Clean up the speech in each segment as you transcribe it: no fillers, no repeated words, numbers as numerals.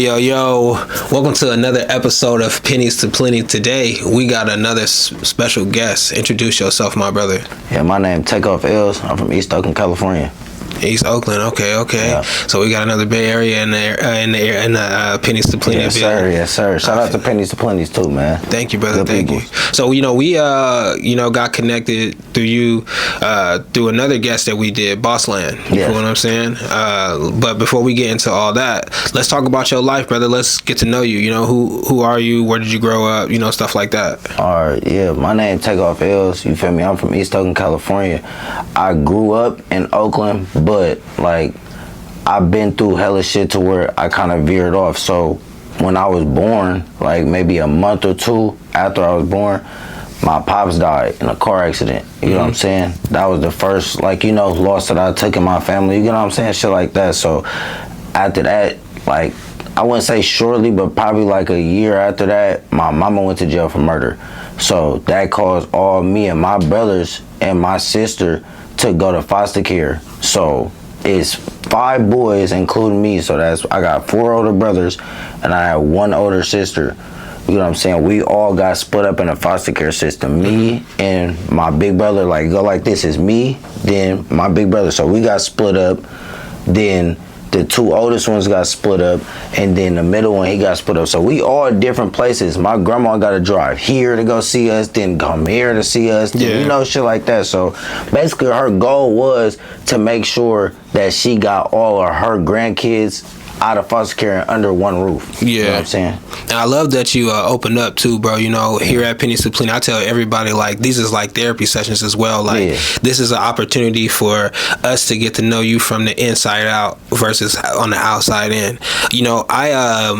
Yo, welcome to another episode of Pennies to Plenty. Today, we got another special guest. Introduce yourself, my brother. Yeah, my name TAKEOFFLZZ. I'm from East Oakland, California. East Oakland, okay. Yeah. So we got another Bay Area in the Pennies to Plenty. Yes, sir. Shout out to Pennies to Plenty too, man. Thank you, brother. Good Thank people. you. So we got connected through you, through another guest that we did, Bossland. You know what I'm saying? But before we get into all that, let's talk about your life, brother. Let's get to know you. You know, who are you? Where did you grow up? You know, stuff like that. All right, yeah. My name TAKEOFFLZZ. You feel me? I'm from East Oakland, California. I grew up in Oakland, but like I've been through hella shit to where I kind of veered off. So when I was born, like maybe a month or two after I was born, my pops died in a car accident. You know what I'm saying? That was the first, loss that I took in my family. You know what I'm saying? Shit like that. So after that, like, I wouldn't say shortly, but probably like a year after that, my mama went to jail for murder. So that caused all me and my brothers and my sister to go to foster care. So it's 5 boys, including me. So I got 4 older brothers, and I have 1 older sister. You know what I'm saying? We all got split up in a foster care system. Me and my big brother, like, go like this, is me, then my big brother. So we got split up. Then the 2 oldest ones got split up, and then the middle one, he got split up. So we all different places. My grandma got to drive here to go see us, then come here to see us, then, shit like that. So basically her goal was to make sure that she got all of her grandkids out of foster care under one roof. You know what I'm saying? And I love that you opened up too, bro. You know, here at Pennies to Plenty, I tell everybody, like, these is like therapy sessions as well. Like, this is an opportunity for us to get to know you from the inside out versus on the outside in. You know, I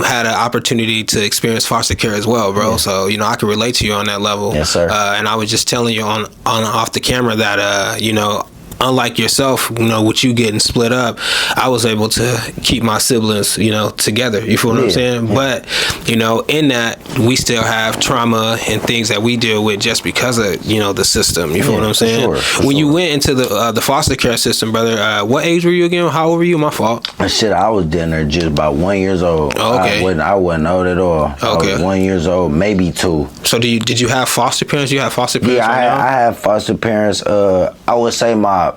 had an opportunity to experience foster care as well, bro. So, you know, I can relate to you on that level. Yes, sir. And I was just telling you on off the camera that, unlike yourself, you know, with you getting split up, I was able to keep my siblings, together. You feel what I'm saying? Yeah. But, in that, we still have trauma and things that we deal with just because of, the system. You feel what I'm saying? For when you went into the foster care system, brother, what age were you again? How old were you? My fault. Shit, I was down there just about 1 year old. Oh, okay. I wasn't old at all. Okay. I was 1 year old, maybe 2. So did you have foster parents? You have foster parents? Yeah, I have foster parents. I would say my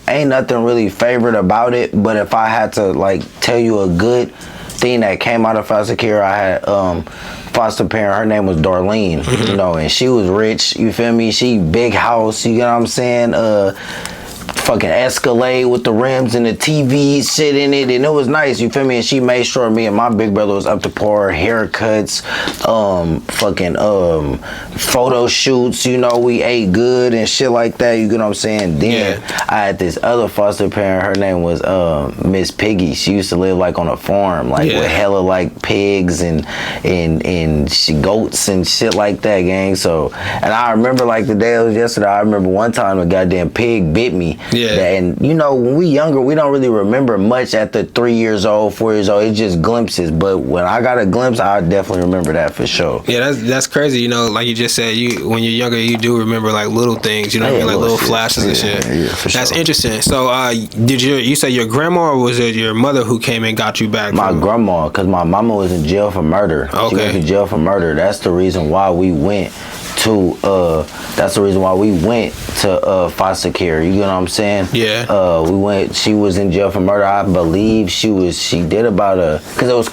ain't nothing really favorite about it, but if I had to like tell you a good thing that came out of foster care, I had foster parent, her name was Darlene, and she was rich, you feel me? She big house, you know what I'm saying? Fucking Escalade with the rims and the TV shit in it, and it was nice, you feel me? And she made sure me and my big brother was up to par, haircuts, photo shoots, we ate good and shit like that, you know what I'm saying? Then I had this other foster parent, her name was Miss Piggy. She used to live like on a farm, like with hella like pigs and goats and shit like that, gang. So, and I remember like the day it was yesterday, I remember one time a goddamn pig bit me. And when we younger, we don't really remember much at the 3 years old, 4 years old. It's just glimpses. But when I got a glimpse, I definitely remember that for sure. Yeah, that's crazy. Like you just said, when you're younger, you do remember like little things. You know what I mean, like little flashes and shit. Yeah, for that's sure. interesting. So, you say your grandma, or was it your mother who came and got you back? My grandma, because my mama was in jail for murder. Okay. She went to jail for murder. That's the reason why we went to foster care. You know what I'm saying? Yeah. We went. She was in jail for murder. I believe she did about because it was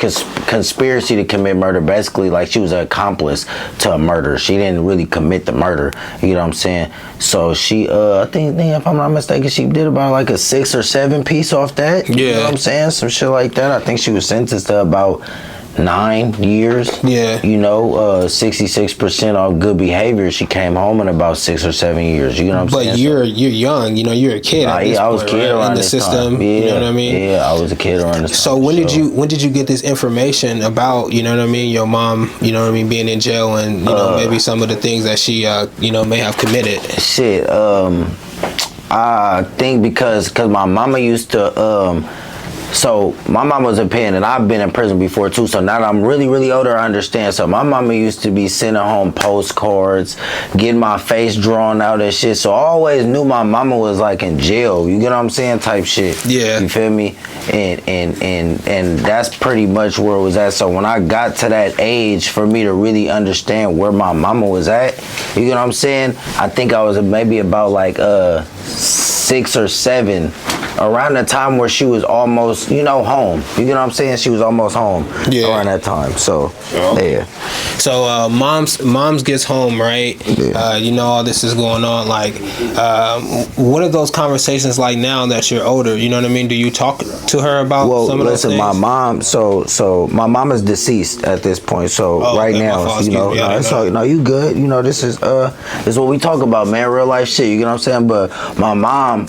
conspiracy to commit murder. Basically, like she was an accomplice to a murder. She didn't really commit the murder. You know what I'm saying? So she, I think if I'm not mistaken, she did about like a 6 or 7 piece off that. You know what I'm saying? Some shit like that. I think she was sentenced to about 9 years. 66% off good behavior. She came home in about 6 or 7 years. You know what I'm saying? But you're young. You're a kid. I was a kid around in the this system. Time. Yeah, you know what I mean? Yeah, I was a kid around this time. So when did you get this information about, your mom, being in jail and maybe some of the things that she may have committed? Shit, I think because my mama used to So my mom was a pen, and I've been in prison before too. So now that I'm really, really older, I understand. So my mama used to be sending home postcards, getting my face drawn out and shit. So I always knew my mama was like in jail. You get what I'm saying? Type shit. Yeah. You feel me? And that's pretty much where it was at. So when I got to that age for me to really understand where my mama was at, you get what I'm saying? I think I was maybe about like 6 or 7. Around the time where she was almost, home. You get what I'm saying? She was almost home around that time. So, yeah. So, mom's gets home, right? Yeah. All this is going on. Like, what are those conversations like now that you're older? You know what I mean? Do you talk to her about some of those things? My mom, so my mom is deceased at this point. So right now, you good. This is what we talk about, man. Real life shit. You get what I'm saying? But my mom,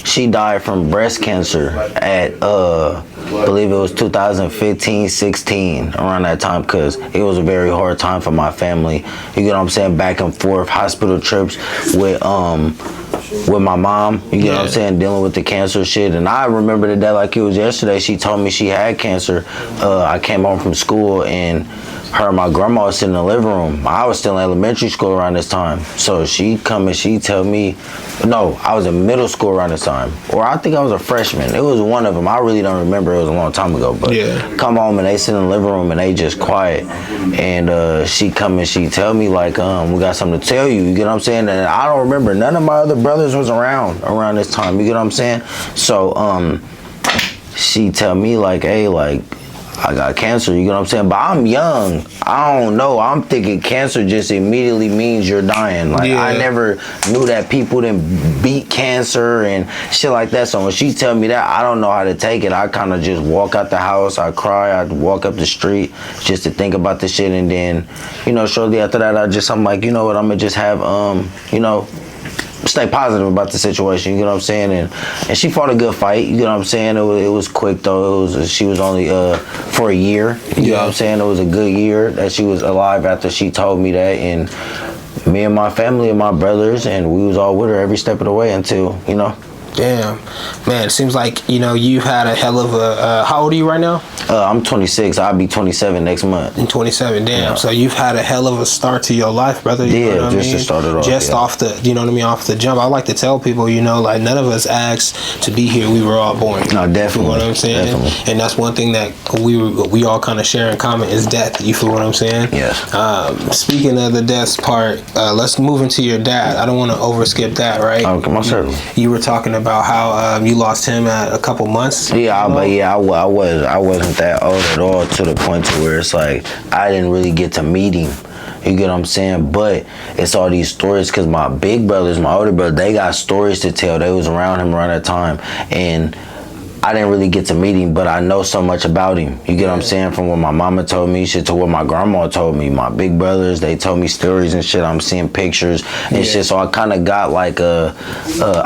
she died from breast cancer at I believe it was 2015-16, around that time, because it was a very hard time for my family. You get what I'm saying? Back and forth hospital trips with my mom, you get what I'm saying, dealing with the cancer shit. And I remember the day like it was yesterday. She told me she had cancer. I came home from school, and her and my grandma was sitting in the living room. I was still in elementary school around this time. So she come and she tell me, no, I was in middle school around this time. Or I think I was a freshman. It was one of them. I really don't remember. It was a long time ago. But come home and they sit in the living room and they just quiet. And she come and she tell me like, we got something to tell you. You get what I'm saying? And I don't remember. None of my other brothers was around this time. You get what I'm saying? So she tell me like, hey, like, I got cancer, you get what I'm saying? But I'm young. I don't know. I'm thinking cancer just immediately means you're dying. Like, I never knew that people didn't beat cancer and shit like that. So when she tell me that, I don't know how to take it. I kind of just walk out the house. I cry. I walk up the street just to think about the shit. And then, shortly after that, I'm like, you know what? I'm going to just have, stay positive about the situation, you know what I'm saying? And she fought a good fight, you know what I'm saying? It was quick though. She was only for a year, you know what I'm saying? It was a good year that she was alive after she told me that. And me and my family and my brothers, and we was all with her every step of the way until, Damn, man, it seems like, you've had a hell of a, how old are you right now? I'm 26. I'll be 27 next month. In 27, damn. Yeah. So you've had a hell of a start to your life, brother. To start it off. Just off the, off the jump. I like to tell people, like none of us asked to be here. We were all born. No, definitely. You know what I'm saying? Definitely. And that's one thing that we all kind of share in common is death. You feel what I'm saying? Yes. Speaking of the death part, let's move into your dad. I don't want to overskip that, right? Most certainly. You were talking about how you lost him at a couple months. Yeah, I wasn't that old at all, to the point to where it's like I didn't really get to meet him. You get what I'm saying? But it's all these stories because my big brothers, my older brother, they got stories to tell. They was around him around that time, and I didn't really get to meet him, but I know so much about him. You get what I'm saying? From what my mama told me, shit, to what my grandma told me. My big brothers, they told me stories and shit. I'm seeing pictures and shit. So I kind of got like a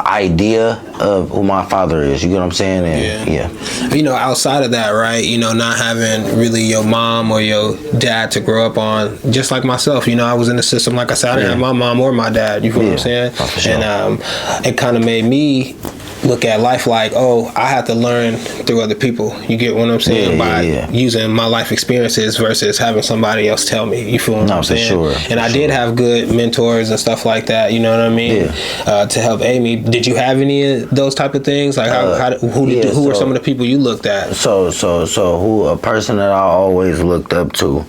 idea of who my father is. You get what I'm saying? And, outside of that, right? Not having really your mom or your dad to grow up on, just like myself. I was in the system. Like I said, I didn't have my mom or my dad. You feel what I'm saying? Oh, for sure. And it kind of made me look at life like, I have to learn through other people. You get what I'm saying? By using my life experiences versus having somebody else tell me. You feel what I'm saying? Sure. And I did have good mentors and stuff like that. You know what I mean? To help aid me. Did you have any of those type of things? Like who were some of the people you looked at? So who a person that I always looked up to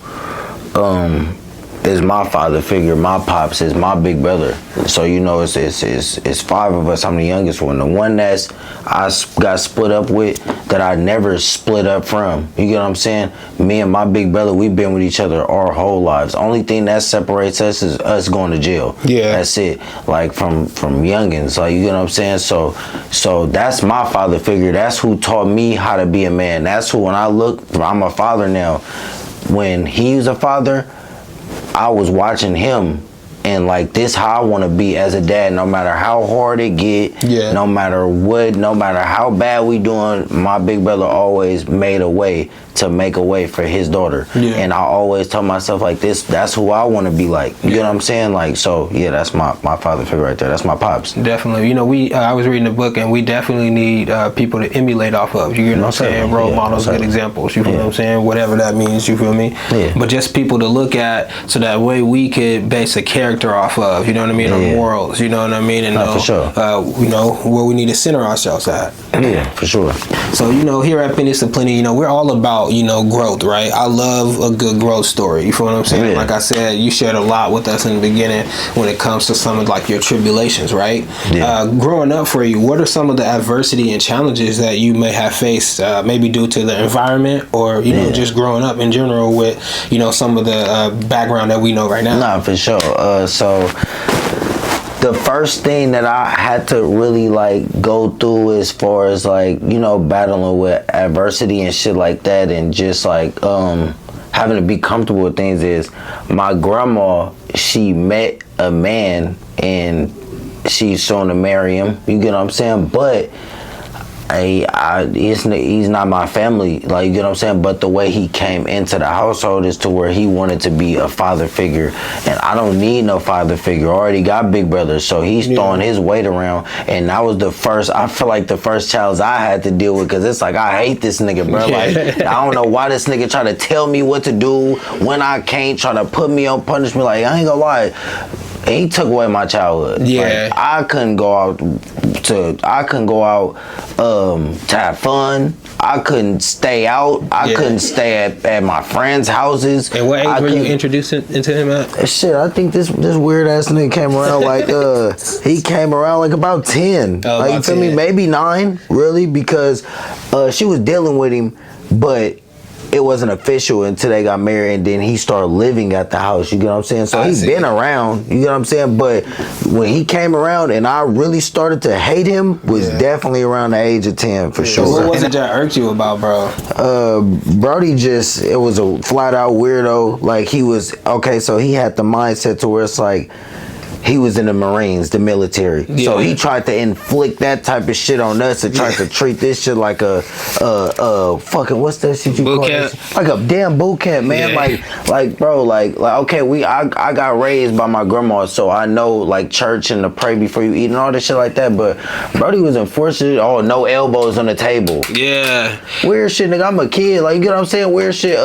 is my father figure. My pops is my big brother. So it's 5 of us. I'm the youngest one. The one I got split up with that I never split up from. You get what I'm saying? Me and my big brother, we've been with each other our whole lives. Only thing that separates us is us going to jail. Yeah, that's it. Like from youngins. Like, you get what I'm saying? So that's my father figure. That's who taught me how to be a man. That's who, when I look, I'm a father now. When he was a father, I was watching him and like, this how I want to be as a dad. No matter how hard it get, no matter what, no matter how bad we doing, my big brother always made a way to make a way for his daughter. Yeah. And I always tell myself like that's who I want to be like. You know what I'm saying? Like, so yeah, that's my father figure right there. That's my pops. Definitely. You know, I was reading a book, and we definitely need people to emulate off of. You know what I'm saying? Role models, good examples. You feel what I'm saying? Whatever that means. You feel me? Yeah. But just people to look at, so that way we could base a character off of. You know what I mean? Or morals. You know what I mean? And for sure. You know where we need to center ourselves at. Yeah, for sure. So, you know, here at Pennies2Plenty, you know, we're all about, you know, growth, right? I love a good growth story. You feel what I'm saying? Yeah. Like I said, you shared a lot with us in the beginning when it comes to some of like your tribulations, right? Yeah. Growing up for you, what are some of the adversity and challenges that you may have faced, maybe due to the environment or, you know, just growing up in general with, you know, some of the background that we know right now? Nah, for sure. So the first thing that I had to really like go through as far as like, you know, battling with adversity and shit like that, and just like having to be comfortable with things, is my grandma, she met a man and she's trying to marry him. You get what I'm saying? But he's not my family, like, you get what I'm saying? But the way he came into the household is to where he wanted to be a father figure, and I don't need no father figure. I already got big brothers, so he's throwing his weight around, and that was the first, I feel like the first challenge I had to deal with, because it's like, I hate this nigga, bro. Like, I don't know why this nigga try to tell me what to do when I can't, try to put me on punishment. Like, I ain't gonna lie, he took away my childhood. Yeah. Like, I couldn't go out to have fun. I couldn't stay out. I couldn't stay at my friends' houses. And what age were you introduced into him at? Shit, I think this weird ass nigga came around like he came around like about 10. Oh, like, about you feel 10. me? Maybe 9, really, because she was dealing with him, but it wasn't official until they got married, and then he started living at the house. You get what I'm saying? So he's been around. You get what I'm saying? But when he came around and I really started to hate him was definitely around the age of 10 for sure. What was it that irked you about, bro? Brody it was a flat out weirdo. Like, he was, okay, so he had the mindset to where it's like, he was in the Marines, the military. Yeah. So he tried to inflict that type of shit on us and tried to treat this shit like a fucking, what's that shit you boot call camp? it? Like a damn boot camp, man. Yeah. Like bro, like okay, I got raised by my grandma, so I know like church and to pray before you eat and all this shit like that. But Brody was enforced it. Oh, no elbows on the table. Yeah. Weird shit, nigga. I'm a kid. Like, you get what I'm saying? Weird shit.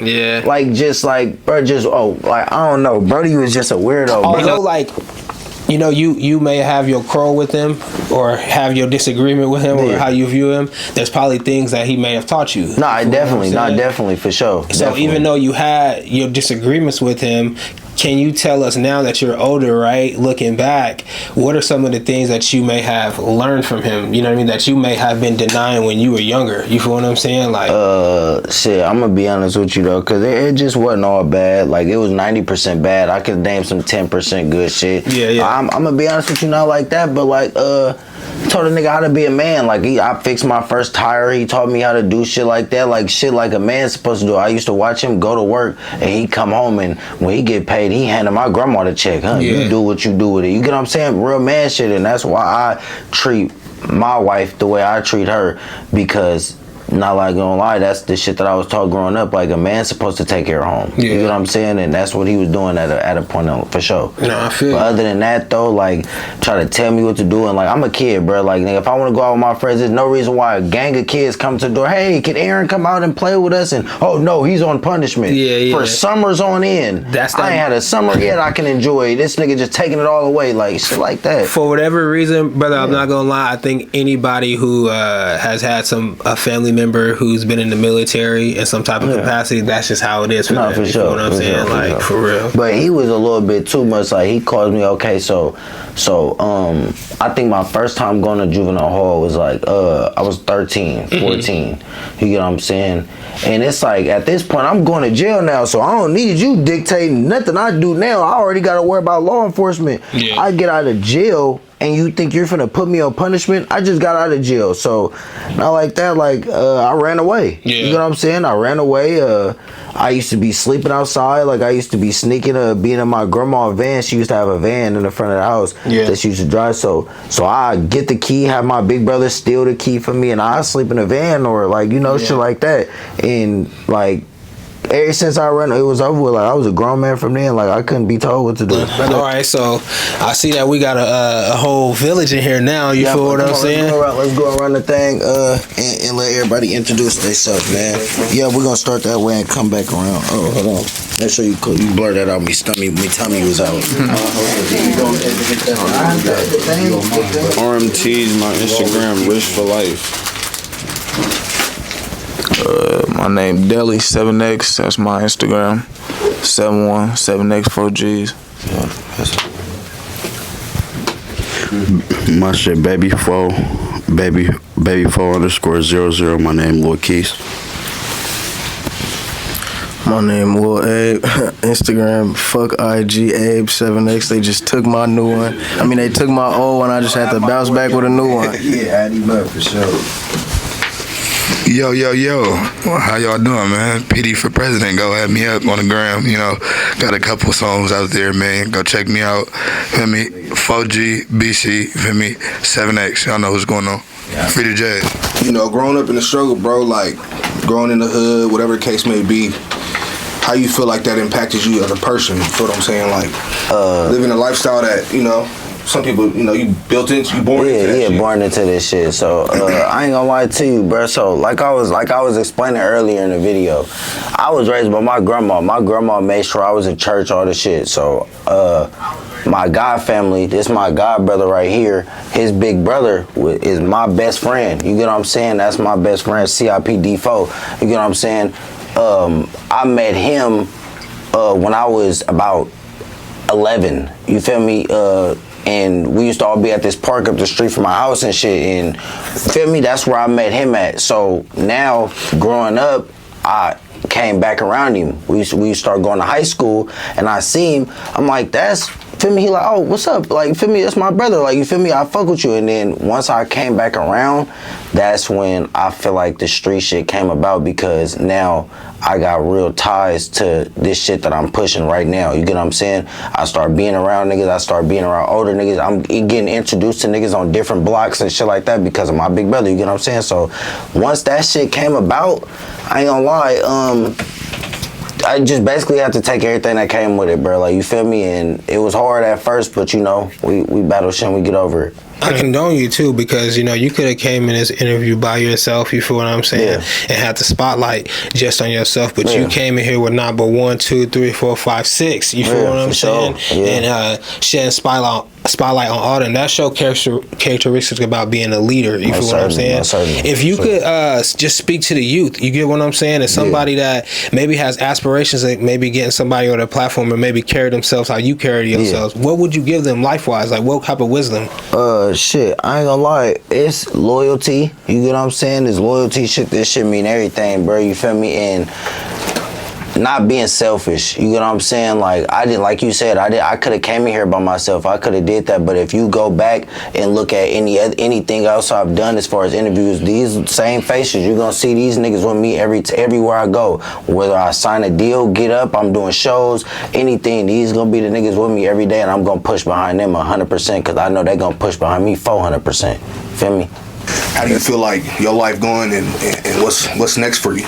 Yeah. Like, just like, bro, just like, I don't know. Brody was just a weirdo. Although, like, you know, you may have your quarrel with him or have your disagreement with him or how you view him. There's probably things that he may have taught you. Definitely, for sure. So definitely. Even though you had your disagreements with him, can you tell us now that you're older, right, looking back, what are some of the things that you may have learned from him, you know what I mean, that you may have been denying when you were younger? You feel what I'm saying? Like, shit, I'm gonna be honest with you though, because it just wasn't all bad. Like, it was 90% bad. I could name some 10% good shit. Yeah. I'm gonna be honest with you, not like that, but like, told a nigga how to be a man. Like, I fixed my first tire. He taught me how to do shit like that. Like, shit like a man's supposed to do. I used to watch him go to work, and he come home, and when he get paid, he handed my grandma the check. You do what you do with it. You get what I'm saying? Real man shit. And that's why I treat my wife the way I treat her, because, not like gonna lie, that's the shit that I was taught growing up. Like, a man's supposed to take care of home. You know what I'm saying? And that's what he was doing at a point on, for sure. No, I feel. But other than that though, like, try to tell me what to do, and like, I'm a kid, bro. Like, nigga, if I want to go out with my friends, there's no reason why a gang of kids come to the door. Hey, can Aaron come out and play with us? And oh no, he's on punishment. For summers on end. I ain't had a summer yet I can enjoy. This nigga just taking it all away, like shit like that. For whatever reason, brother, I'm not gonna lie. I think anybody who has had a family member who's been in the military in some type of capacity, that's just how it is for them. For sure. You know what I'm saying? Like, for real. But he was a little bit too much. Like, he caused me, okay, so I think my first time going to juvenile hall was like, I was 13, 14. You get what I'm saying? And it's like, at this point, I'm going to jail now, so I don't need you dictating nothing I do now. I already got to worry about law enforcement. I get out of jail, and you think you're finna put me on punishment? I just got out of jail, so not like that. Like I ran away. Yeah. You know what I'm saying? I ran away. I used to be sleeping outside. Like I used to be sneaking, being in my grandma's van. She used to have a van in the front of the house that she used to drive. So I get the key, have my big brother steal the key from me, and I sleep in the van or like shit like that. And like ever since I ran, it was over with. Like I was a grown man from then. Like I couldn't be told what to do. All right, so I see that we got a whole village in here now. You feel what I'm saying? Let's go around the thing and let everybody introduce themselves, man. Yeah, we're gonna start that way and come back around. Oh, hold on. Make sure you blur that out. Me tummy was out. RMT's my Instagram, Rich for Life. My name Deli7X, that's my Instagram. 717X4Gs. My shit baby4 _00. My name Lil Keys. My name Lil Abe. Instagram, fuck IG, Abe7X. They just took my new one. I mean, they took my old one. I just had to bounce back with a new one. Yeah, add him up for sure. Yo, well, how y'all doing, man? PD for president, go hit me up on the gram, got a couple songs out there, man, go check me out, feel me, 4G, BC, feel me, 7X, y'all know what's going on, free to jazz. Growing up in the struggle, bro, like, growing in the hood, whatever the case may be, how you feel like that impacted you as a person, you feel what I'm saying, like, living a lifestyle that, some people, you born into that shit. Born into this shit. So I ain't gonna lie to you, bro. So like I was explaining earlier in the video, I was raised by my grandma. My grandma made sure I was in church, all the shit. So my god family, this my god brother right here. His big brother is my best friend. You get what I'm saying? That's my best friend, CIPD4. You get what I'm saying? I met him when I was about 11. You feel me? And we used to all be at this park up the street from my house and shit. And feel me, that's where I met him at. So now, growing up, I came back around him. We started going to high school, and I see him. I'm like, feel me? He like, oh, what's up? Like, feel me? That's my brother. Like, you feel me? I fuck with you. And then once I came back around, that's when I feel like the street shit came about, because now I got real ties to this shit that I'm pushing right now. You get what I'm saying? I start being around niggas. I start being around older niggas. I'm getting introduced to niggas on different blocks and shit like that because of my big brother. You get what I'm saying? So once that shit came about, I ain't gonna lie, I just basically had to take everything that came with it, bro. Like, you feel me? And it was hard at first, but we battle shit and we get over it. I condone you too, because you could have came in this interview by yourself, you feel what I'm saying, and had the spotlight just on yourself, but you came in here with not but 1, 2, 3, 4, 5, 6, you feel what I'm saying, and shedding spotlight on all them. That show characteristics about being a leader, you feel what I'm saying. If you could just speak to the youth, you get what I'm saying, and somebody that maybe has aspirations of maybe getting somebody on their platform and maybe carry themselves how you carry yourselves, what would you give them life-wise? Like, what type of wisdom? Shit, I ain't gonna lie, it's loyalty. You get what I'm saying? It's loyalty. Shit, this shit mean everything, bro. You feel me? And not being selfish. You get what I'm saying? Like, I did, like you said, I could have came in here by myself. I could have did that. But if you go back and look at anything else I've done as far as interviews, these same faces, you're gonna see these niggas with me everywhere I go. Whether I sign a deal, get up, I'm doing shows, anything, these gonna be the niggas with me every day, and I'm gonna push behind them 100% because I know they gonna push behind me 400%. Feel me? How do you feel like your life going, and what's next for you?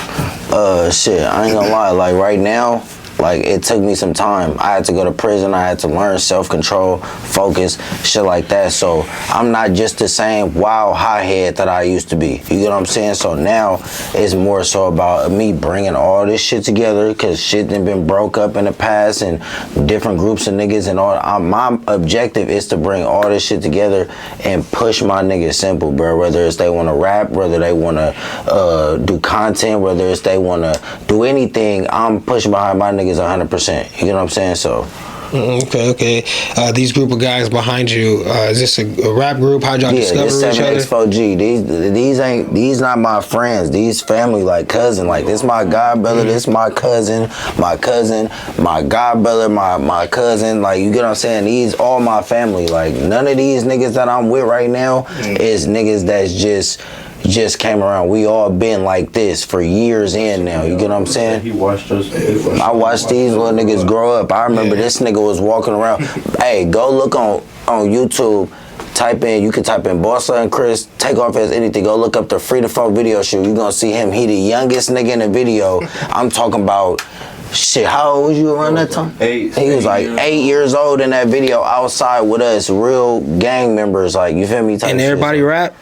Shit, I ain't gonna lie, like right now, like it took me some time. I had to go to prison, I had to learn self-control, focus, shit like that. So I'm not just the same wild hothead that I used to be. You get what I'm saying? So now it's more so about me bringing all this shit together, because shit done been broke up in the past and different groups of niggas and all. My objective is to bring all this shit together and push my niggas simple, bro. Whether it's they want to rap, whether they want to do content, whether it's they want to do anything, I'm pushing behind my niggas 100%. You get what I'm saying? So Okay. These group of guys behind you, is this a rap group? How'd y'all discover this each other? 7X4G. These not my friends. These family like cousin. Like this my god brother. This my cousin. My god brother. My cousin. Like you get what I'm saying? These all my family. Like none of these niggas that I'm with right now is niggas that's just came around. We all been like this for years in now. You get what I'm saying? He watched us. I watched these little niggas grow up. I remember this nigga was walking around. Hey, go look on YouTube. You can type in Bossa and Chris, TAKEOFFLZZ anything. Go look up the Free to Flow video shoot. You gonna see him. He the youngest nigga in the video. I'm talking about shit. How old was you around that time? 8. He was like 8 years old in that video outside with us, real gang members. Like you feel me? And everybody rap?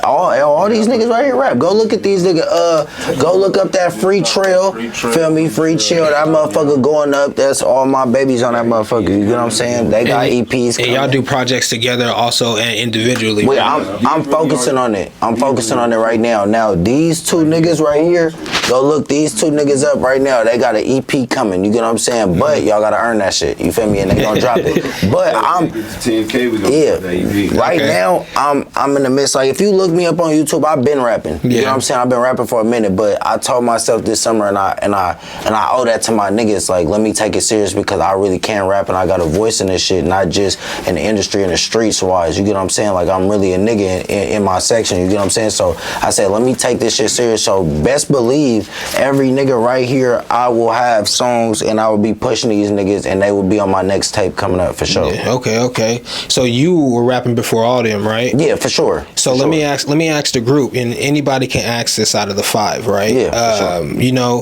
All these niggas right here rap. Go look at these niggas. Go look up that Free Trail. Feel me? Free Chill. That motherfucker going up. That's all my babies on that motherfucker. You get what I'm saying? They got EPs. And y'all do projects together also and individually. Wait, I'm focusing on it. I'm focusing on it right now. Now these two niggas right here. Go look these two niggas up right now. They got an EP coming. You get what I'm saying? But y'all gotta earn that shit. You feel me? And they gonna drop it. But right now I'm in the midst. Like if you look me up on YouTube, I've been rapping. You know what I'm saying? I've been rapping for a minute, but I told myself this summer and I owe that to my niggas. Like, let me take it serious because I really can rap and I got a voice in this shit, not just in the industry and the streets wise. You get what I'm saying? Like I'm really a nigga in my section. You get what I'm saying? So I said, let me take this shit serious. So best believe every nigga right here, I will have songs and I will be pushing these niggas and they will be on my next tape coming up for sure. Yeah, okay. So you were rapping before all them, right? Yeah, for sure. So let me ask the group, and anybody can ask this out of the 5, right? Yeah, for sure. You know,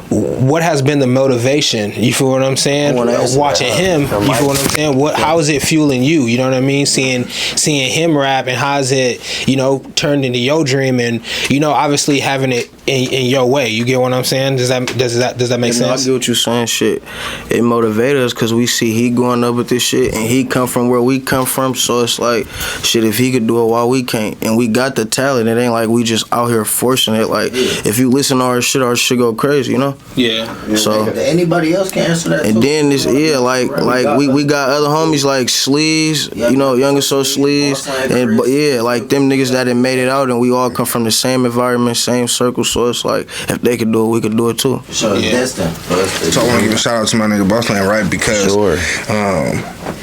what has been the motivation? You feel what I'm saying? Watching him, you feel what I'm saying? How is it fueling you? You know what I mean? Seeing him rap, and how is it, you know, turned into your dream, and you know, obviously having it in your way. You get what I'm saying? Does that make sense? I get what you're saying. Shit, it motivated us because we see he going up with this shit, and he come from where we come from. So it's like, shit, if he could do it, why we can't? And we got the talent. It ain't like we just out here forcing it. Like if you listen to our shit go crazy, you know? Yeah. So anybody else can answer that. And too? then this, like we got other homies like Sleaze, you know, Young and So Sleaze, and like them niggas that had made it out, and we all come from the same environment, same circle. So it's like if they could do it, we could do it too. So it's destined. So I want to give a shout out to my nigga Bossland, right? Because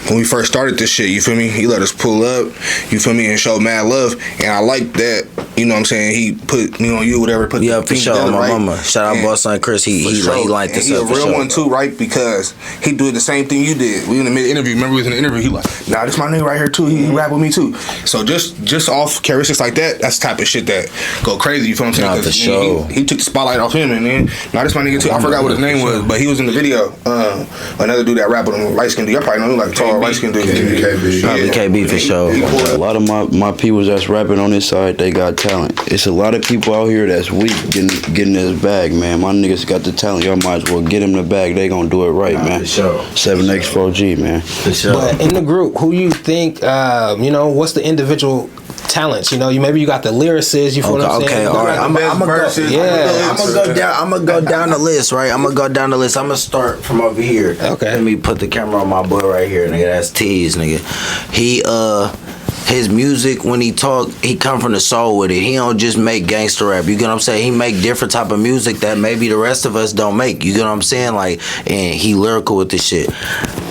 when we first started this shit, you feel me? He let us pull up, you feel me, and show mad love, and I like that. You know what I'm saying? He put me on you, whatever. Put for sure. Together, my right? mama. Shout out Bossland Chris. He liked this. He a real one too, right? Because he did the same thing you did. We in the mid interview. Remember, we was in the interview. He like, nah, this my nigga right here too. He rap with me too. So just off characteristics like that, that's the type of shit that go crazy. You feel what I'm saying? For sure. He took the spotlight off him, and then now this my nigga too. I forgot what his name was, but he was in the video. Another dude that rap with him, light skinned dude. I probably know him, like tall light skinned dude. KB for sure. A lot of my people that's rapping on this side, they got talent. It's a lot of people out here that's weak getting this bag, man. My niggas got the talent. Y'all might as well get them the bag. They gonna do it right, man. For sure. 7X4G, man. For sure. But in the group, who you think, you know, what's the individual talents? You know, maybe you got the lyricists. You feel what I'm saying? Okay, all right. I'm gonna go down the list, right? I'm gonna start from over here. Okay. Let me put the camera on my boy right here, nigga. That's T's, nigga. He his music, when he talk, he come from the soul with it. He don't just make gangster rap. You get what I'm saying? He make different type of music that maybe the rest of us don't make. You get what I'm saying? Like, and he lyrical with this shit.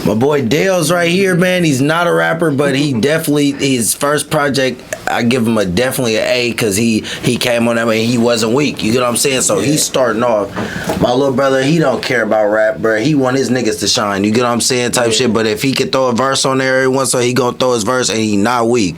My boy Dale's right here, man. He's not a rapper, but he definitely, his first project, I give him definitely an A because he came on that way. He wasn't weak. You get what I'm saying? So he's starting off. My little brother, he don't care about rap, bro. He want his niggas to shine. You get what I'm saying? Type shit. But if he could throw a verse on there every once, so he gonna throw his verse and he not weak.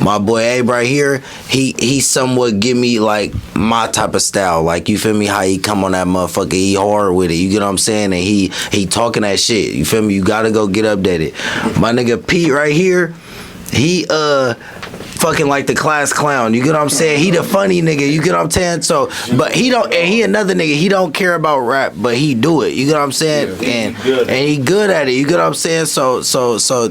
My boy Abe right here, he somewhat give me like my type of style. Like, you feel me? How he come on that motherfucker. He hard with it. You get what I'm saying? And he talking that shit. You feel me? You gotta go get updated. My nigga Pete right here, he fucking like the class clown. You get what I'm saying? He the funny nigga. You get what I'm saying? So, but he don't. And he another nigga. He don't care about rap, but he do it. You get what I'm saying? And he good at it. You get what I'm saying? So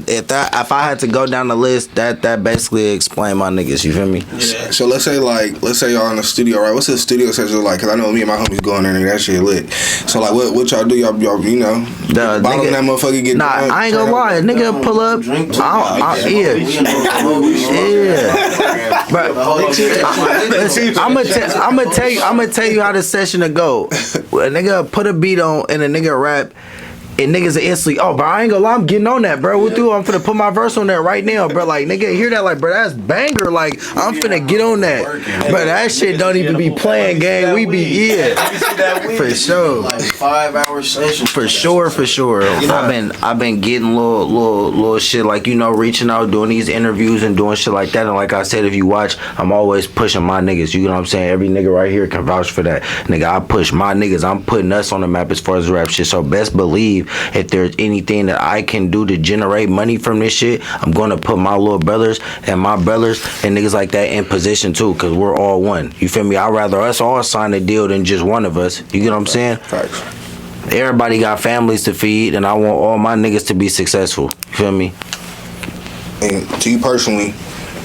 if I had to go down the list, that basically explain my niggas. You feel me? Yeah. So let's say y'all in the studio, right? What's the studio session like? Cause I know me and my homies go in there and that shit lit. So like, what y'all do? Y'all you know, bottle that motherfucker get. Nah, I ain't gonna lie. Nigga pull up. But I'm gonna tell you how the session to go. A nigga put a beat on and a nigga rap. And niggas are instantly, oh, bro, I ain't gonna lie, I'm getting on that, bro. What do? I'm finna put my verse on that right now, bro. Like, nigga, hear that? Like, bro, that's banger. Like, I'm finna get on that. Bro, that shit don't even be playing, gang. We be, for sure. Like 5-hour session. For sure. I've been getting little shit, like, you know, reaching out, doing these interviews and doing shit like that. And like I said, if you watch, I'm always pushing my niggas. You know what I'm saying? Every nigga right here can vouch for that. Nigga, I push my niggas. I'm putting us on the map as far as rap shit. So best believe, if there's anything that I can do to generate money from this shit, I'm gonna put my little brothers and my brothers and niggas like that in position too, cause we're all one. You feel me? I'd rather us all sign a deal than just one of us. You get what I'm saying? Thanks. Everybody got families to feed, and I want all my niggas to be successful. You feel me? And to you personally,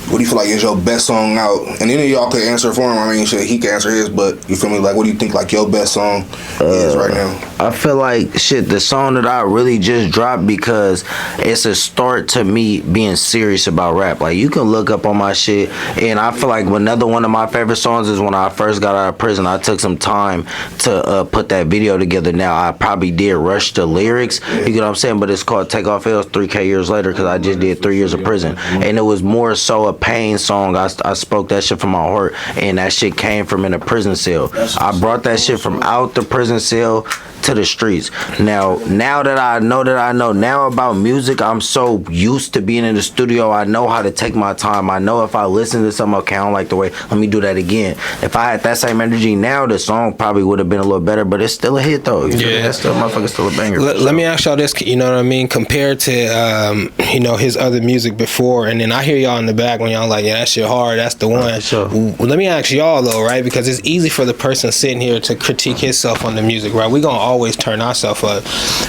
what do you feel like is your best song out? And any of y'all could answer for him. I mean, shit, he can answer his, but you feel me? Like, what do you think like your best song is right now? I feel like shit. The song that I really just dropped, because it's a start to me being serious about rap. Like, you can look up on my shit, and I feel like another one of my favorite songs is when I first got out of prison. I took some time to put that video together. Now I probably did rush the lyrics. You get what I'm saying? But it's called TAKEOFFLZZ 3K years later, because I just did 3 years of prison, and it was more so a pain song. I spoke that shit from my heart, and that shit came from in a prison cell. I brought that shit from out the prison cell to the streets. Now that I know now about music, I'm so used to being in the studio. I know how to take my time. I know if I listen to something, okay, I don't like the way, let me do that again. If I had that same energy now, the song probably would have been a little better, but it's still a hit though. That's still, motherfucker, still a banger. Let me ask y'all this, you know what I mean, compared to you know, his other music before, and then I hear y'all in the back when y'all like, yeah, that shit hard, that's the one. Sure. Well, let me ask y'all though, right, because it's easy for the person sitting here to critique himself on the music, right? We gonna always turn ourselves up,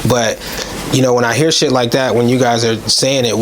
but you know, when I hear shit like that, when you guys are saying it,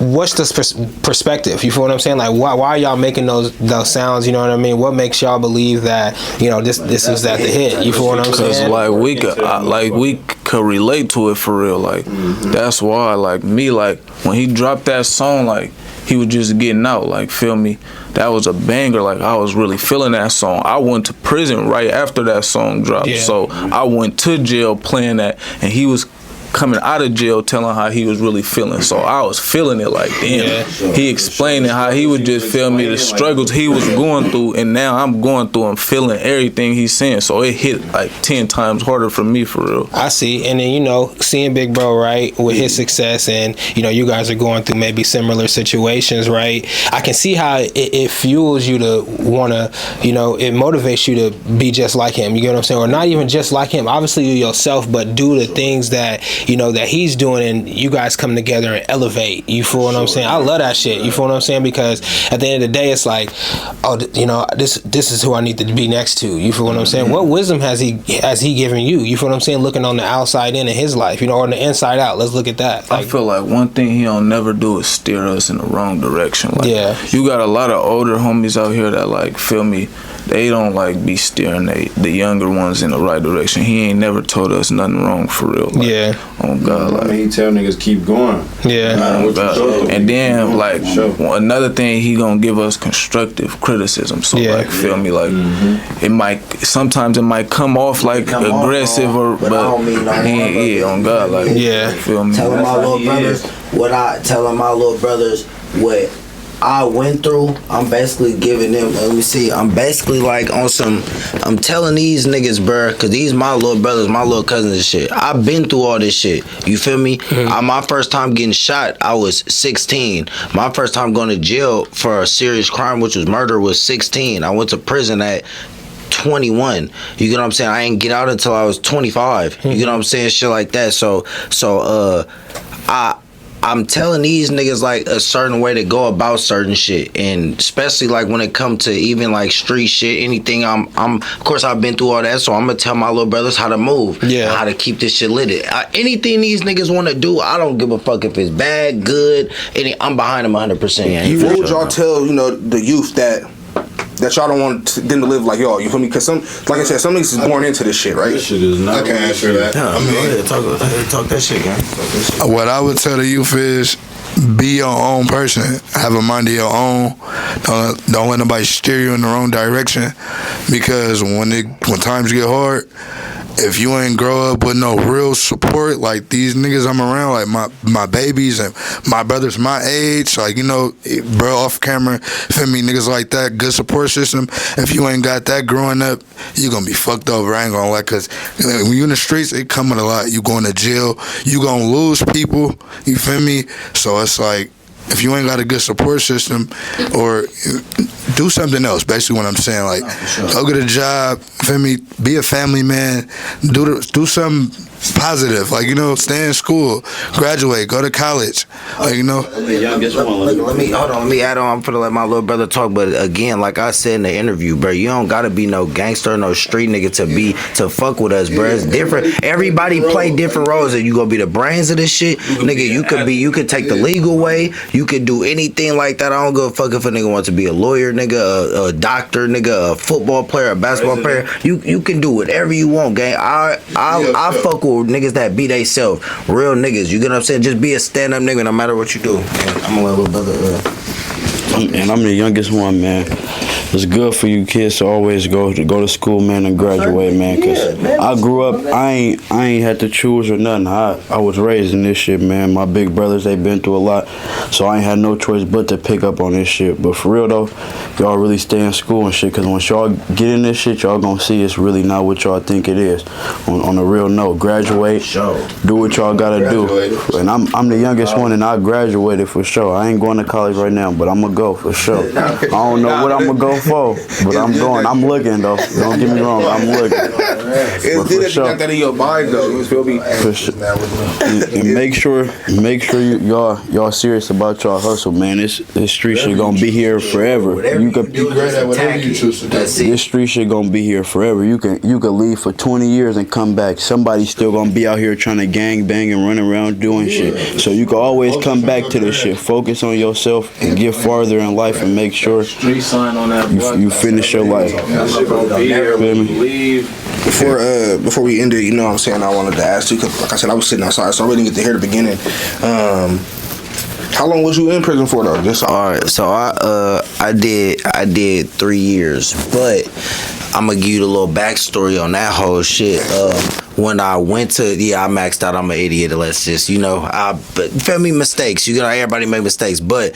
what's the perspective? You feel what I'm saying? Like, why are y'all making those sounds? You know what I mean? What makes y'all believe that, you know, this is that the hit? You feel what I'm saying? Because we could relate to it for real. Like, that's why, like, me, like, when he dropped that song, like, he was just getting out, like, feel me? That was a banger. Like, I was really feeling that song. I went to prison right after that song dropped. Yeah. So I went to jail playing that, and he was coming out of jail telling how he was really feeling. So I was feeling it like, damn. He explaining how he would just feel me, the struggles he was going through, and now I'm going through and feeling everything he's saying. So it hit like 10 times harder for me, for real. I see. And then, you know, seeing Big Bro, right, with his success, and, you know, you guys are going through maybe similar situations, right? I can see how it fuels you to want to, you know, it motivates you to be just like him. You get what I'm saying? Or not even just like him. Obviously, you yourself, but do the things that, you know, that he's doing, and you guys come together and elevate. You feel what I'm saying? I love that shit. You feel what I'm saying? Because at the end of the day, it's like, oh, you know, this is who I need to be next to. You feel what I'm saying? What wisdom has he given you? You feel what I'm saying? Looking on the outside in of his life, you know, or on the inside out. Let's look at that. Like, I feel like one thing he don't never do is steer us in the wrong direction. Like, yeah. You got a lot of older homies out here that, like, feel me, they don't like be steering the younger ones in the right direction. He ain't never told us nothing wrong, for real. Like, yeah. Oh God, like, I mean, he tell niggas keep going. Yeah. And then, like, another thing, he gonna give us constructive criticism. So, yeah. like, feel me, like, sometimes it might come off like aggressive, but I don't mean no on God, like, yeah. Feel me. Telling my little brothers what I went through, I'm basically giving them, I'm basically like on some, I'm telling these niggas, bruh, cause these my little brothers, my little cousins and shit. I've been through all this shit. You feel me? My first time getting shot, I was 16. My first time going to jail for a serious crime, which was murder, was 16. I went to prison at 21. You get what I'm saying? I ain't get out until I was 25. You get what I'm saying? Shit like that. So I'm telling these niggas like a certain way to go about certain shit, and especially like when it come to even like street shit, anything. I'm of course I've been through all that, so I'm gonna tell my little brothers how to move, how to keep this shit lit. Anything these niggas want to do, I don't give a fuck if it's bad, good. I'm behind them 100%. What would y'all tell the youth that y'all don't want them to live like y'all? You feel me? Because like I said, some niggas is born into this shit, right? This shit is not. I can answer that. Talk that shit, gang. What I would tell the youth is, be your own person. Have a mind of your own. Don't let nobody steer you in the wrong direction. Because when times get hard, if you ain't grow up with no real support, like these niggas I'm around, like my babies and my brothers my age, like, bro, off camera, feel me, niggas like that, good support system. If you ain't got that growing up, you gonna be fucked over. I ain't gonna lie, cause when you in the streets, it come with a lot. You going to jail, you gonna lose people, you feel me? So it's like, if you ain't got a good support system, or do something else, basically what I'm saying, like, go get a job, feel me, be a family man, do something positive, like, stay in school, graduate, go to college, like, The youngest one. Let me add on. I'm finna let my little brother talk, but again, like I said in the interview, bro, you don't gotta be no gangster, no street nigga to fuck with us, bro. It's different. Everybody play different roles, and you gonna be the brains of this shit, nigga. You could take the legal way, you could do anything like that. I don't give a fuck if a nigga wants to be a lawyer, nigga, a doctor, nigga, a football player, a basketball player. You can do whatever you want, gang. I fuck with niggas that be they self, real niggas. You get what I'm saying? Just be a stand up nigga no matter what you do. I'm gonna let little brother. And I'm the youngest one, man. It's good for you kids to always go to school, man, and graduate, man. Cause I grew up, I ain't had to choose or nothing. I was raised in this shit, man. My big brothers, they been through a lot, so I ain't had no choice but to pick up on this shit. But for real though, y'all really stay in school and shit. Cause once y'all get in this shit, y'all gonna see it's really not what y'all think it is. On a real note, graduate, do what y'all gotta do. And I'm the youngest one, and I graduated for sure. I ain't going to college right now, but I'm gonna go for sure. I don't know what I'm gonna go for, but I'm going. I'm looking though. Don't get me wrong. I'm looking. It's good that you got that in your mind though. You feel me? For sure. And make sure y'all serious about y'all hustle, man. This street shit gonna be here forever. You could be great at whatever you choose to do. This street shit gonna be here forever. You could leave for 20 years and come back. Somebody's still gonna be out here trying to gang bang and run around doing shit. So you can always come back to this shit. Focus on yourself and get farther in life, and make sure you finish your life. Feel me? Before we end it, you know what I'm saying, I wanted to ask you, because like I said, I was sitting outside, so I really didn't get to hear the beginning. How long was you in prison for though? Alright, so I did 3 years, but I'm gonna give you the little backstory on that whole shit. When I went to, I maxed out. I'm an idiot. Let's just, but feel me, mistakes. Everybody make mistakes, but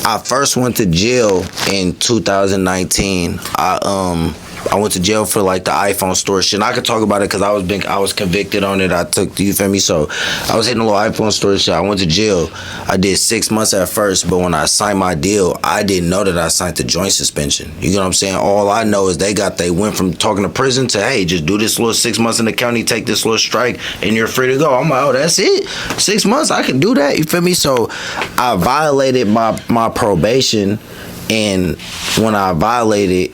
I first went to jail in 2019. I went to jail for like the iPhone store shit. And I could talk about it because I was convicted on it. You feel me? So I was hitting a little iPhone store shit. I went to jail. I did 6 months at first, but when I signed my deal, I didn't know that I signed the joint suspension. You know what I'm saying? All I know is they went from talking to prison to, hey, just do this little 6 months in the county, take this little strike, and you're free to go. I'm like, oh, that's it? 6 months? I can do that. You feel me? So I violated my probation, and when I violated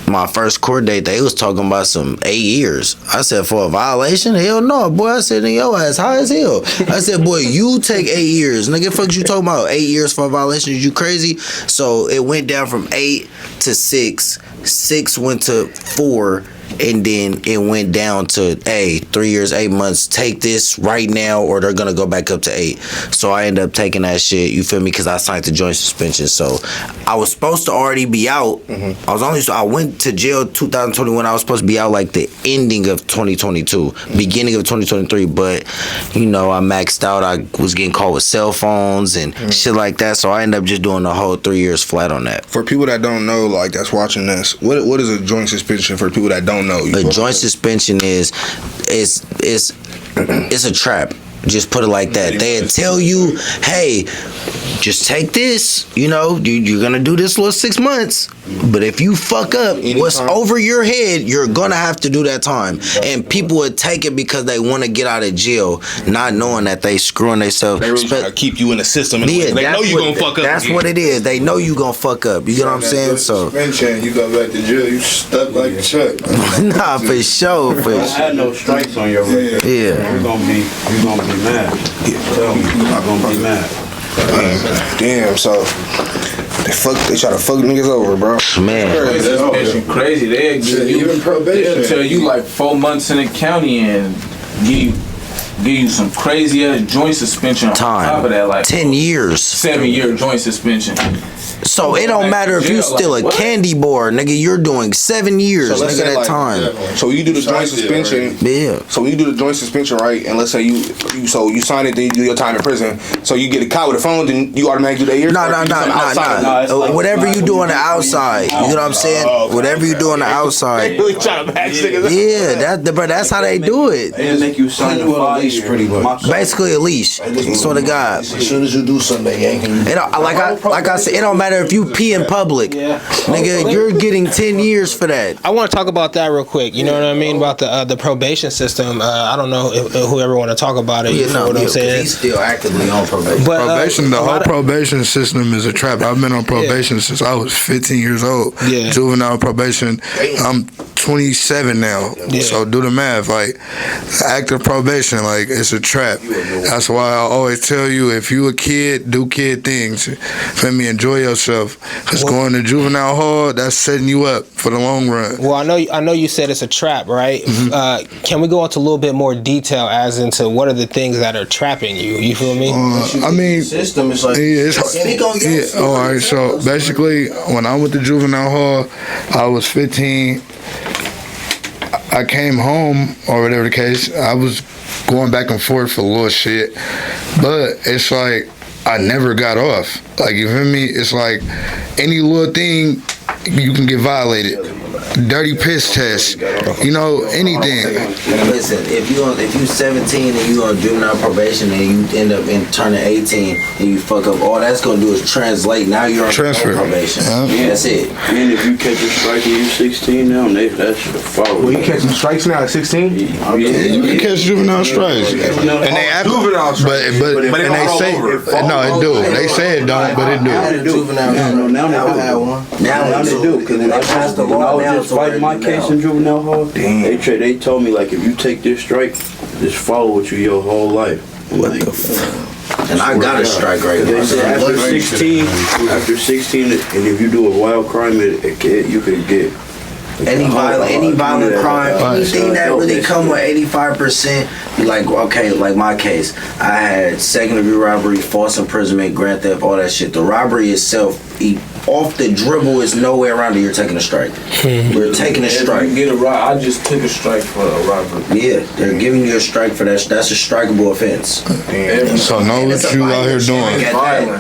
my first court date, they was talking about some 8 years. I said, for a violation? Hell no, boy. I said, in your ass high as hell. I said, boy, you take 8 years. Nigga, fuck you talking about 8 years for a violation? You crazy? So it went down from 8 to 6. 6 went to 4. And then it went down to, hey, 3 years, 8 months. Take this right now, or they're gonna go back up to 8. So I ended up taking that shit. You feel me? Because I signed the joint suspension. So I was supposed to already be out. I went to jail 2021. I was supposed to be out like the ending of 2022, beginning of 2023. But I maxed out. I was getting caught with cell phones and shit like that. So I ended up just doing the whole 3 years flat on that. For people that don't know, like that's watching this, what is a joint suspension for people that don't know? A joint suspension is it's a trap. Just put it like that. They tell you, hey, just take this, you know, you're gonna do this little 6 months, but if you fuck up what's over your head, you're gonna have to do that time. And people would take it because they want to get out of jail, not knowing that they screwing themselves. They really try to keep you in the system. And they know you gonna fuck up. That's again. what it is. They know you gonna fuck up. You get what I'm saying? So you go back to jail, you stuck like Chuck. nah, for sure. I had no strikes on your record. Yeah. You're gonna be mad. Tell me, I'm gonna be mad. Damn, so they try to fuck niggas over, bro. Man, That's crazy. They'll tell you like 4 months in the county and give you some crazy ass joint suspension on top of that, like 10 years, 7-year joint suspension. So it don't matter if you still a candy bar, nigga. You're doing 7 years, So let's nigga. say, That like, time. So you do the joint suspension. Yeah. So when you do the joint suspension, right? And let's say you sign it, then you do your time in prison. So you get a cop with a phone, then you automatically do that year. No. Whatever you do on the outside, you know what I'm saying? Whatever you do on the outside. They really try to max niggas. Yeah, that's how they do it. They make you sign a leash, pretty much. Basically a leash. Swear to God. As soon as you do something, they yanking you. Like I said, it don't matter if you pee in public, nigga. You're getting 10 years for that. I want to talk about that real quick. You know what I mean about the probation system. I don't know if whoever want to talk about it. You know what I'm saying? He's still actively on probation. But The whole probation system is a trap. I've been on probation since I was 15 years old. Yeah. Juvenile probation. I'm 27 now. Yeah. So do the math. Like, active probation, like, it's a trap. That's why I always tell you, if you a kid, do kid things. Let me enjoy yourself. Because going to juvenile hall, that's setting you up for the long run. Well, I know you said it's a trap, right? Mm-hmm. Can we go into a little bit more detail as into what are the things that are trapping you? You feel me? I mean, System is like. all right. So basically, when I went to juvenile hall, I was 15. I came home, or whatever the case. I was going back and forth for a little shit, but it's like I never got off. Like, you feel me? It's like any little thing you can get violated. Dirty piss test, you know, anything. Listen, if you 17 and you on juvenile probation and you end up turning 18 and you fuck up, all that's gonna do is translate. Now you're on probation. That's it. And if you catch a strike when you 16 now, that's your fault. Well, you catch some strikes now at 16? You can catch juvenile strikes, and they act, but and they say no, it do. They say it don't, but it do. I had a juvenile. Now I had one. Now they do, because they passed the law. I was just fighting my case in juvenile hall. They told me, like, if you take this strike, just follow with you your whole life. What the fuck? And I got a strike right now. They said after 16, and if you do a wild crime, you could get any violent crime, anything that really come with 85%. Like, okay, like my case, I had second-degree robbery, false imprisonment, grand theft, all that shit. The robbery itself, off the dribble, is nowhere around it. You're taking a strike. We're taking a strike. I just took a strike for a robbery. Yeah, they're giving you a strike for that. That's a strikeable offense. So know what you out here doing.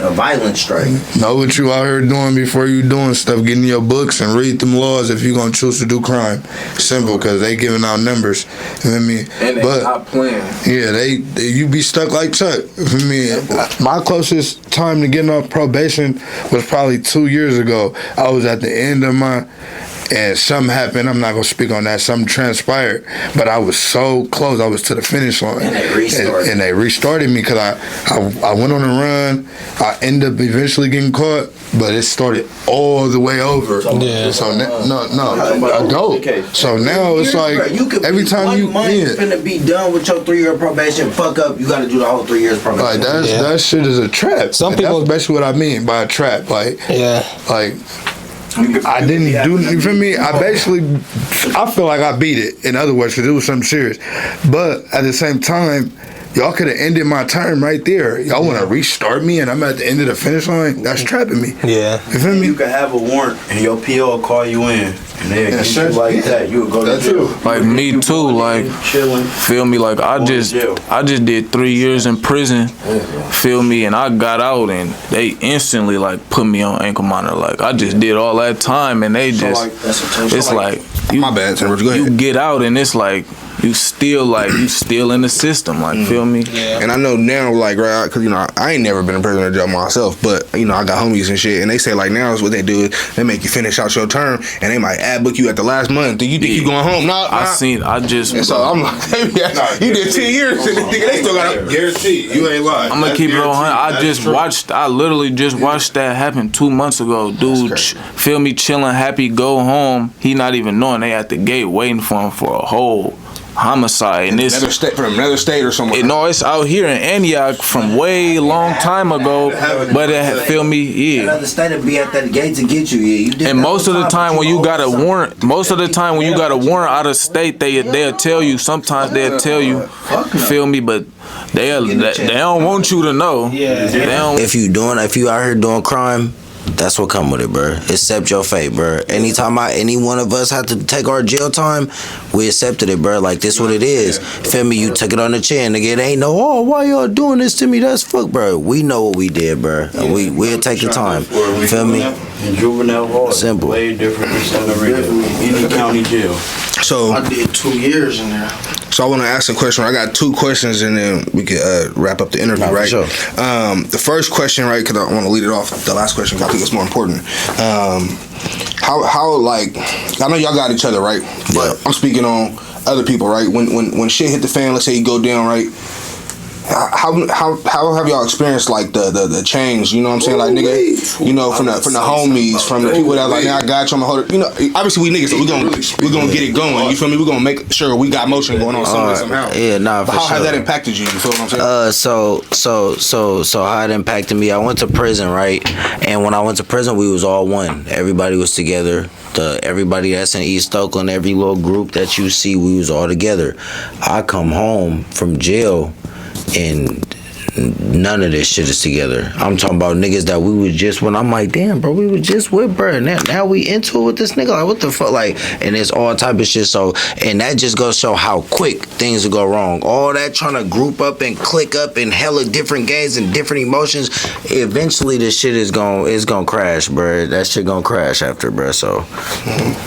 A violent strike. Know what you out here doing before you doing stuff. Get in your books and read them laws if you gonna choose to do crime. Simple, because they giving out numbers. You know what I mean? And they not playing. Yeah, you be stuck like Chuck. For me, my closest time to getting off probation was probably 2 years ago. I was at the end of and something happened. I'm not gonna speak on that. Something transpired, but I was so close. I was to the finish line, and they restarted me because I went on a run. I ended up eventually getting caught, but it started all the way over. Yeah. So I go. So now it's like every time you finna be done with your 3-year probation. Fuck up, you got to do the whole 3 years probation. Like that shit is a trap. Some people. That's basically what I mean by a trap. Like like. I didn't do, you feel me? I feel like I beat it, in other words, because it was something serious. But at the same time, y'all could have ended my term right there. Y'all want to restart me and I'm at the end of the finish line? That's trapping me. Yeah. You feel me? You could have a warrant and your PO will call you in and they'll get you like that. You would go to jail. Like me too, like, feel me? Like, I just did 3 years in prison, feel me? And I got out and they instantly, like, put me on ankle monitor. Like, I just did all that time and they just, it's like, my bad, Timber, go ahead. You get out and it's like, you still in the system, like feel me? Yeah. And I know now, like, right, because you know I ain't never been in prison or jail myself, but you know I got homies and shit, and they say like now is what they do is they make you finish out your term, and they might ad book you at the last month. Do you think you going home? Nah. And so I'm like, you did 10 years, and they still got guaranteed. You ain't lying. I'm gonna keep it on. I literally just watched that happen 2 months ago. Dude, feel me, chilling, happy, go home. He not even knowing they at the gate waiting for him for a whole homicide. And another state, from another state or somewhere. No, it's out here in Antioch from way long time ago. But it feel me, yeah. Another state to be at that gate to get you. Yeah, you did. And most of the time when you got a warrant, out of state, they'll tell you. Sometimes they'll tell you, feel me, but they don't want you to know. Yeah. If you out here doing crime, that's what come with it, bro. Accept your fate, bro. Anytime any one of us had to take our jail time, we accepted it, bro. Like, this what it is. Feel me? You took it on the chin, nigga. It ain't why y'all doing this to me? That's fuck, bro. We know what we did, bro. And we'll take the time. Feel me? In juvenile hall, simple. Way different than Santa Rita. Any county jail. So I did 2 years in there. So I want to ask a question. I got 2 questions, and then we could wrap up the interview, right? Sure. The first question, right, because I want to lead it off. The last question, 'cause I think it's more important. How like, I know y'all got each other, right? But I'm speaking on other people, right? When shit hit the fan, let's say you go down, right? How have y'all experienced like the change? You know what I'm saying? Like, nigga, you know, from the homies, from the people that like, now I got you, I'm gonna hold it. You know, obviously we niggas, so we gonna get it going. You feel me? We gonna make sure we got motion going on somehow. Yeah, nah. But how has that impacted you? You feel what I'm saying? So how it impacted me? I went to prison, right? And when I went to prison, we was all one. Everybody was together. Everybody that's in East Oakland, every little group that you see, we was all together. I come home from jail, and none of this shit is together. I'm talking about niggas that we was just, when I'm like, damn, bro, we was just with, bro. Now we into it with this nigga. Like, what the fuck? Like, and it's all type of shit. So, and that just goes to show how quick things will go wrong. All that trying to group up and click up in hella different games and different emotions. Eventually, this shit is gonna crash, bro. That shit gonna crash after, bro. So,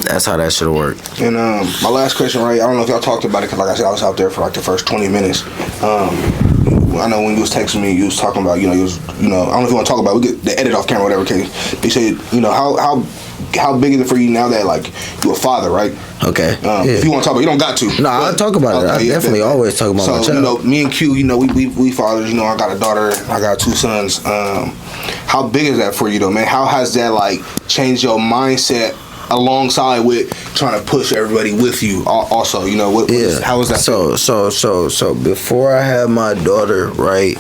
that's how that shit'll work. And my last question, right? I don't know if y'all talked about it, because like I said, I was out there for like the first 20 minutes. I know when you was texting me, you was talking about, I don't know if you want to talk about it. We get the edit off camera, whatever case. They said, how big is it for you now that like you a father, right? Okay. If you want to talk about it, you don't got to. No, I'll talk about it. I definitely always talk about my child. Me and Q, we fathers. I got a daughter. I got 2 sons. How big is that for you though, man? How has that like changed your mindset alongside with trying to push everybody with you also? How is that? So before I had my daughter, right,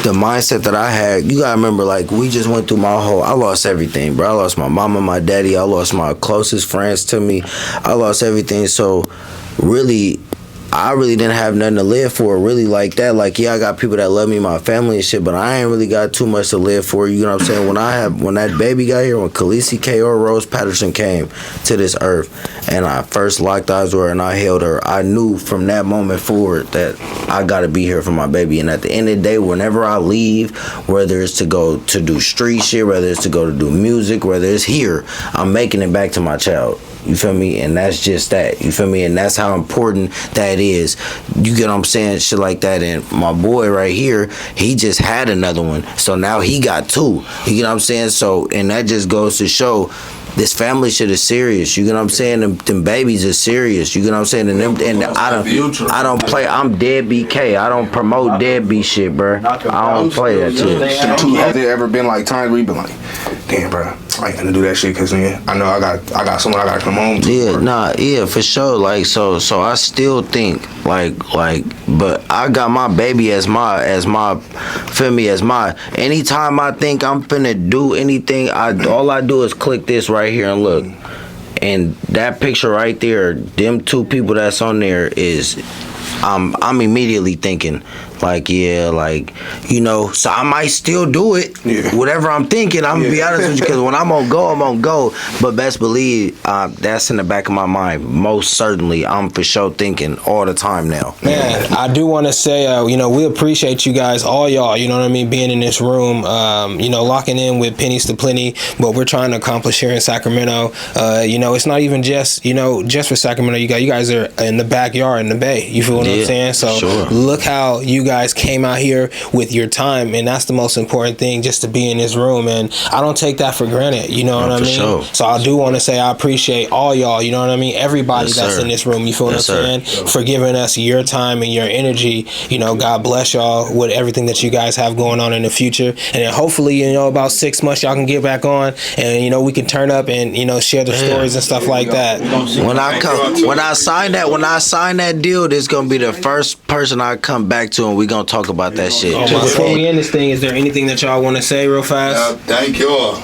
the mindset that I had, you gotta remember, like, we just went through I lost everything, bro. I lost my mama, my daddy, I lost my closest friends to me, I lost everything. So really, I really didn't have nothing to live for, really, like that. Like, yeah, I got people that love me, my family and shit, but I ain't really got too much to live for. You know what I'm saying? When that baby got here, when Khaleesi K.O. Rose Patterson came to this earth, and I first locked eyes with her and I held her, I knew from that moment forward that I gotta be here for my baby. And at the end of the day, whenever I leave, whether it's to go to do street shit, whether it's to go to do music, whether it's here, I'm making it back to my child. You feel me? And that's just that. You feel me? And that's how important that is. You get what I'm saying? Shit like that. And my boy right here, he just had another one. So now he got 2. You get what I'm saying? So, and that just goes to show this family shit is serious. You get what I'm saying? Them babies are serious. You get what I'm saying? And I don't play. I'm deadbeat K. I don't promote deadbeat shit, bro. I don't play that shit. Has there ever been like times where you been like, damn, bro, I ain't gonna do that shit because I know I got someone I gotta come home to. Yeah, for sure. Like, so I still think like, but I got my baby as my, feel me, as my. Anytime I think I'm finna do anything, all I do is click this right here and look, and that picture right there, them 2 people that's on there is, I'm immediately thinking like, yeah, like, you know, so I might still do it. Yeah. Whatever I'm thinking, I'm gonna be honest with you, because when I'm on go, I'm on go. But best believe, that's in the back of my mind. Most certainly, I'm for sure thinking all the time now. Man, I do want to say, you know, we appreciate you guys, all y'all, you know what I mean, being in this room, you know, locking in with Pennies to Plenty, what we're trying to accomplish here in Sacramento. You know, it's not even just, you know, just for Sacramento. You guys are in the backyard, in the Bay. You feel what I'm saying? So sure. Look how you guys came out here with your time, and that's the most important thing, just to be in this room. And I don't take that for granted, you know what I mean? Sure. So I do want to say I appreciate all y'all, you know what I mean? Everybody that's in this room, you feel what I'm saying? For giving us your time and your energy. You know, God bless y'all with everything that you guys have going on in the future. And then hopefully, you know, about 6 months y'all can get back on, and you know, we can turn up and, you know, share the stories and stuff like that. When I sign that deal, this gonna be the first person I come back to, and we gonna talk about that shit. Before we end this thing, is there anything that y'all want to say real fast? Thank y'all.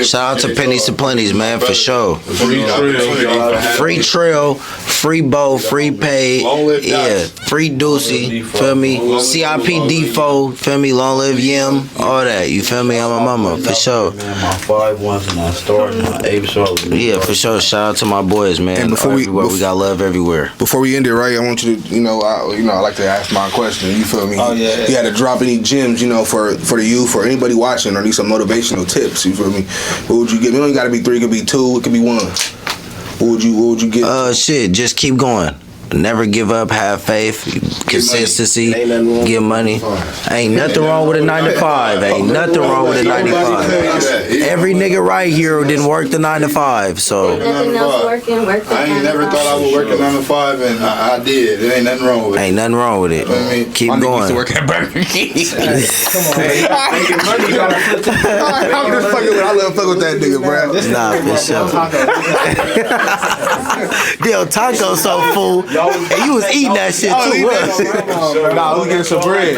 Shout out to Pennies to Plenties, man, for sure. Free Trill, free Bo, free Pay, yeah, free Deucey, feel me? CIP Defo, feel me? Long live Yim, all that, you feel me? I'm a mama, for sure. Man, my 5 ones and I started my 8 shows. Yeah, for sure. Shout out to my boys, man. And before we got love everywhere. Before we end it, right? I want you to, I like to ask my question. You feel me? Oh, yeah. You had to drop any gems, you know, for the youth, for anybody watching, or need some motivational tips. You feel me? What would you give? It don't got to be 3. It could be 2. It could be 1. What would you get? Shit. Just keep going. Never give up. Have faith. Consistency. Get money. Ain't nothing wrong with a 9 to 5. Ain't nothing wrong with a 9 to 5. Every nigga right here didn't work the 9 to 5. So Nothing else working. I ain't never thought I would work a 9 to 5, and I did. It ain't nothing wrong with it. Ain't nothing wrong with it. Keep going. Used to work at Burger King. I'm just fucking with. I love fucking with that nigga, bro. Nah, for sure. Yo, Taco so full. And you was eating that shit too, Nah, we getting some bread.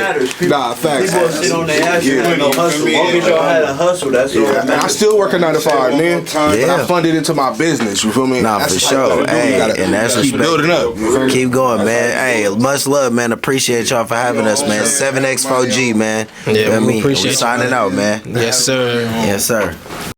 Nah, facts. People sit on their ass, you no hustle. As long as y'all had a hustle, that's all that And I matters. still work a 9 to 5, man. But Yeah. I funded into my business. You feel me? Nah, for sure. Hey, and that's keep respect. building up. You feel me? Keep going, man. Hey, much love, man. Appreciate y'all for having us, man. 7X4G, man. Yeah, Feel we me? appreciate We signing out, man. Yes, sir. Yes, sir.